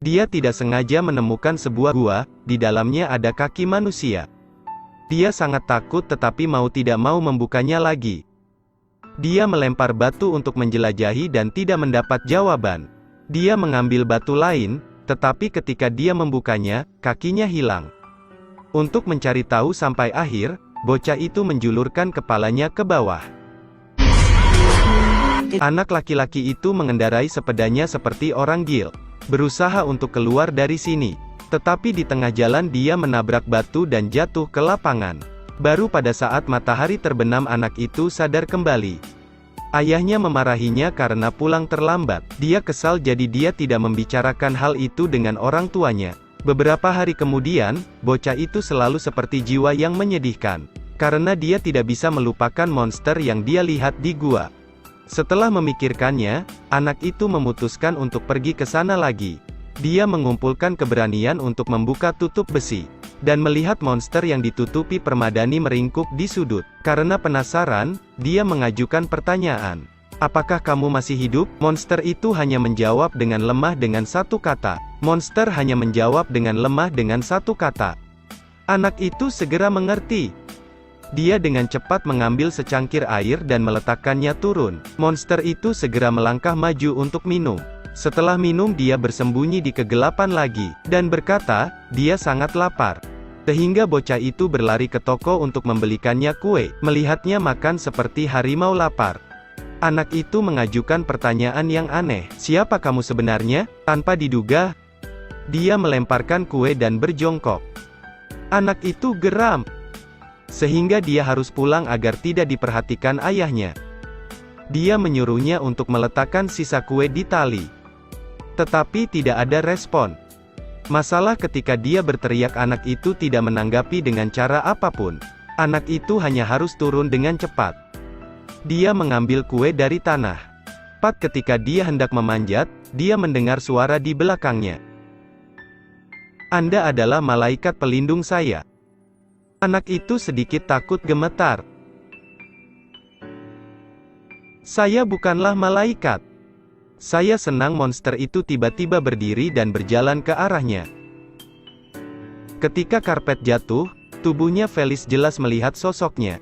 Dia tidak sengaja menemukan sebuah gua, di dalamnya ada kaki manusia. Dia sangat takut tetapi mau tidak mau membukanya lagi. Dia melempar batu untuk menjelajahi dan tidak mendapat jawaban. Dia mengambil batu lain, tetapi ketika dia membukanya, kakinya hilang. Untuk mencari tahu sampai akhir, bocah itu menjulurkan kepalanya ke bawah. Anak laki-laki itu mengendarai sepedanya seperti orang gila, berusaha untuk keluar dari sini. Tetapi di tengah jalan dia menabrak batu dan jatuh ke lapangan. Baru pada saat matahari terbenam anak itu sadar kembali. Ayahnya memarahinya karena pulang terlambat. Dia kesal jadi dia tidak membicarakan hal itu dengan orang tuanya. Beberapa hari kemudian, bocah itu selalu seperti jiwa yang menyedihkan. Karena dia tidak bisa melupakan monster yang dia lihat di gua. Setelah memikirkannya, anak itu memutuskan untuk pergi ke sana lagi. Dia mengumpulkan keberanian untuk membuka tutup besi. Dan melihat monster yang ditutupi permadani meringkuk di sudut. Karena penasaran, dia mengajukan pertanyaan. "Apakah kamu masih hidup?" Monster itu hanya menjawab dengan lemah dengan satu kata. Monster hanya menjawab dengan lemah dengan satu kata. Anak itu segera mengerti. Dia dengan cepat mengambil secangkir air dan meletakkannya turun. Monster itu segera melangkah maju untuk minum. Setelah minum dia bersembunyi di kegelapan lagi, dan berkata, dia sangat lapar. Sehingga bocah itu berlari ke toko untuk membelikannya kue. Melihatnya makan seperti harimau lapar. Anak itu mengajukan pertanyaan yang aneh. "Siapa kamu sebenarnya?" Tanpa diduga, dia melemparkan kue dan berjongkok. Anak itu geram. Sehingga dia harus pulang agar tidak diperhatikan ayahnya. Dia menyuruhnya untuk meletakkan sisa kue di tali. Tetapi tidak ada respon. Masalah ketika dia berteriak anak itu tidak menanggapi dengan cara apapun. Anak itu hanya harus turun dengan cepat. Dia mengambil kue dari tanah. Tepat ketika dia hendak memanjat, dia mendengar suara di belakangnya. "Anda adalah malaikat pelindung saya." Anak itu sedikit takut gemetar. "Saya bukanlah malaikat." Saya senang monster itu tiba-tiba berdiri dan berjalan ke arahnya. Ketika karpet jatuh, tubuhnya Felis jelas melihat sosoknya.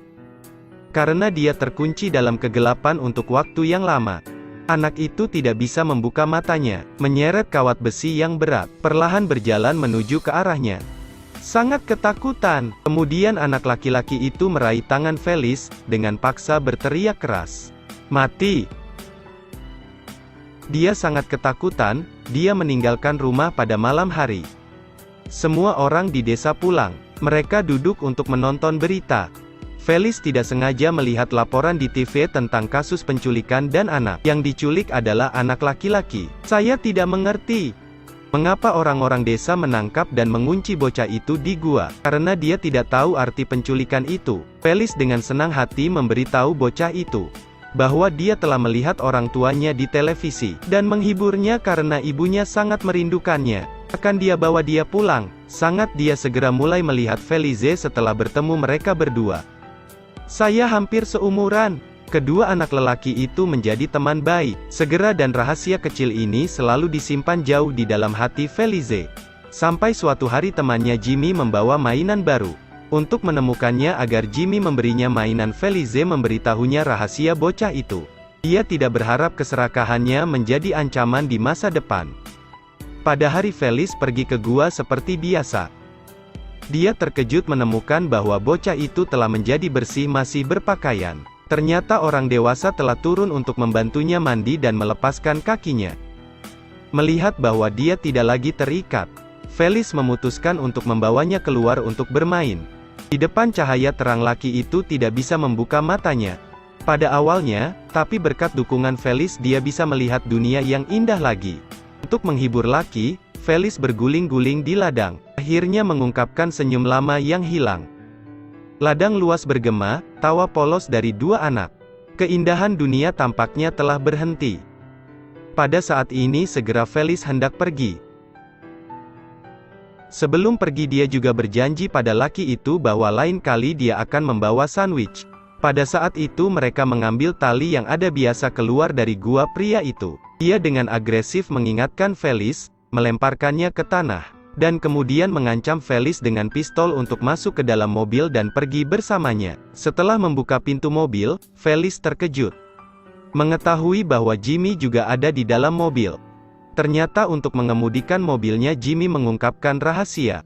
Karena dia terkunci dalam kegelapan untuk waktu yang lama. Anak itu tidak bisa membuka matanya, menyeret kawat besi yang berat, perlahan berjalan menuju ke arahnya. Sangat ketakutan. Kemudian anak laki-laki itu meraih tangan Felis, dengan paksa berteriak keras. "Mati!" Dia sangat ketakutan, dia meninggalkan rumah pada malam hari. Semua orang di desa pulang. Mereka duduk untuk menonton berita. Felis tidak sengaja melihat laporan di TV tentang kasus penculikan dan anak yang diculik adalah anak laki-laki. "Saya tidak mengerti. Mengapa orang-orang desa menangkap dan mengunci bocah itu di gua? Karena dia tidak tahu arti penculikan itu." Felis dengan senang hati memberitahu bocah itu bahwa dia telah melihat orang tuanya di televisi, dan menghiburnya karena ibunya sangat merindukannya. Akan dia bawa dia pulang. Sangat dia segera mulai melihat Felize setelah bertemu mereka berdua. "Saya hampir seumuran." Kedua anak lelaki itu menjadi teman baik. Segera dan rahasia kecil ini selalu disimpan jauh di dalam hati Felize. Sampai suatu hari temannya Jimmy membawa mainan baru. Untuk menemukannya agar Jimmy memberinya mainan, Felize memberitahunya rahasia bocah itu. Dia tidak berharap keserakahannya menjadi ancaman di masa depan. Pada hari Felis pergi ke gua seperti biasa. Dia terkejut menemukan bahwa bocah itu telah menjadi bersih masih berpakaian. Ternyata orang dewasa telah turun untuk membantunya mandi dan melepaskan kakinya. Melihat bahwa dia tidak lagi terikat, Felis memutuskan untuk membawanya keluar untuk bermain. Di depan cahaya terang laki itu tidak bisa membuka matanya. Pada awalnya, tapi berkat dukungan Felis dia bisa melihat dunia yang indah lagi. Untuk menghibur laki, Felis berguling-guling di ladang. Akhirnya mengungkapkan senyum lama yang hilang. Ladang luas bergema, tawa polos dari dua anak. Keindahan dunia tampaknya telah berhenti. Pada saat ini segera Felis hendak pergi. Sebelum pergi dia juga berjanji pada laki itu bahwa lain kali dia akan membawa sandwich. Pada saat itu mereka mengambil tali yang ada biasa keluar dari gua pria itu. Dia dengan agresif mengingatkan Felis melemparkannya ke tanah, dan kemudian mengancam Felis dengan pistol untuk masuk ke dalam mobil dan pergi bersamanya. Setelah membuka pintu mobil, Felis terkejut mengetahui bahwa Jimmy juga ada di dalam mobil. Ternyata untuk mengemudikan mobilnya Jimmy mengungkapkan rahasia.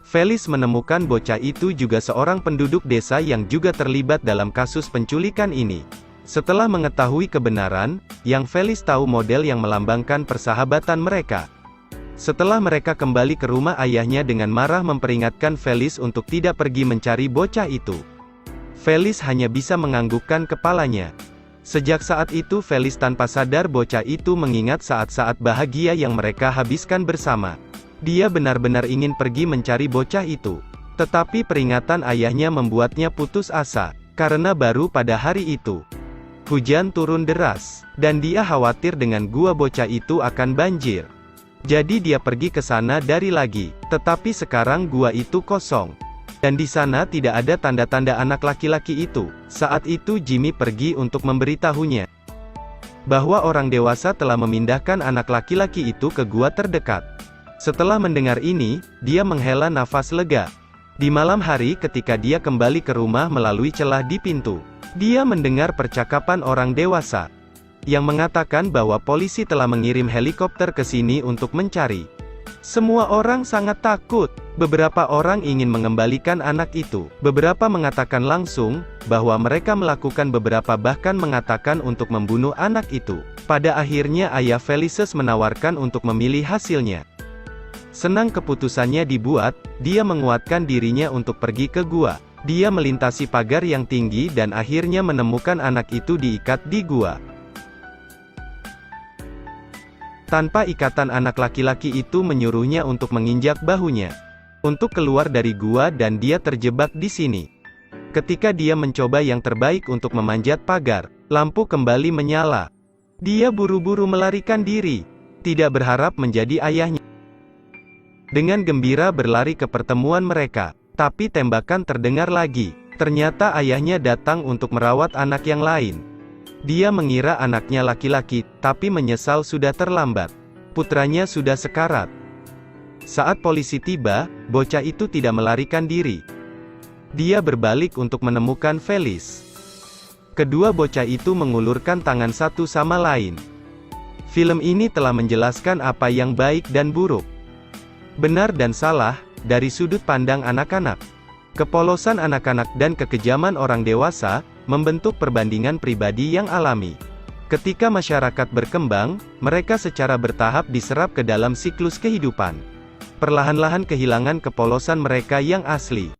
Felis menemukan bocah itu juga seorang penduduk desa yang juga terlibat dalam kasus penculikan ini. Setelah mengetahui kebenaran, yang Felis tahu model yang melambangkan persahabatan mereka. Setelah mereka kembali ke rumah ayahnya dengan marah memperingatkan Felis untuk tidak pergi mencari bocah itu. Felis hanya bisa menganggukkan kepalanya. Sejak saat itu Felis tanpa sadar bocah itu mengingat saat-saat bahagia yang mereka habiskan bersama. Dia benar-benar ingin pergi mencari bocah itu. Tetapi peringatan ayahnya membuatnya putus asa, karena baru pada hari itu hujan turun deras, dan dia khawatir dengan gua bocah itu akan banjir. Jadi dia pergi ke sana dari lagi, tetapi sekarang gua itu kosong. Dan di sana tidak ada tanda-tanda anak laki-laki itu. Saat itu Jimmy pergi untuk memberitahunya bahwa orang dewasa telah memindahkan anak laki-laki itu ke gua terdekat. Setelah mendengar ini, dia menghela nafas lega. Di malam hari ketika dia kembali ke rumah melalui celah di pintu, dia mendengar percakapan orang dewasa yang mengatakan bahwa polisi telah mengirim helikopter ke sini untuk mencari. Semua orang sangat takut. Beberapa orang ingin mengembalikan anak itu. Beberapa mengatakan langsung bahwa mereka melakukan beberapa bahkan mengatakan untuk membunuh anak itu. Pada akhirnya ayah Felices menawarkan untuk memilih hasilnya. Senang keputusannya dibuat, dia menguatkan dirinya untuk pergi ke gua. Dia melintasi pagar yang tinggi dan akhirnya menemukan anak itu diikat di gua. Tanpa ikatan anak laki-laki itu menyuruhnya untuk menginjak bahunya untuk keluar dari gua dan dia terjebak di sini. Ketika dia mencoba yang terbaik untuk memanjat pagar, lampu kembali menyala. Dia buru-buru melarikan diri, tidak berharap menjadi ayahnya. Dengan gembira berlari ke pertemuan mereka, tapi tembakan terdengar lagi. Ternyata ayahnya datang untuk merawat anak yang lain. Dia mengira anaknya laki-laki, tapi menyesal sudah terlambat. Putranya sudah sekarat. Saat polisi tiba, bocah itu tidak melarikan diri. Dia berbalik untuk menemukan Felis. Kedua bocah itu mengulurkan tangan satu sama lain. Film ini telah menjelaskan apa yang baik dan buruk, benar dan salah, dari sudut pandang anak-anak. Kepolosan anak-anak dan kekejaman orang dewasa membentuk perbandingan pribadi yang alami. Ketika masyarakat berkembang, mereka secara bertahap diserap ke dalam siklus kehidupan. Perlahan-lahan kehilangan kepolosan mereka yang asli.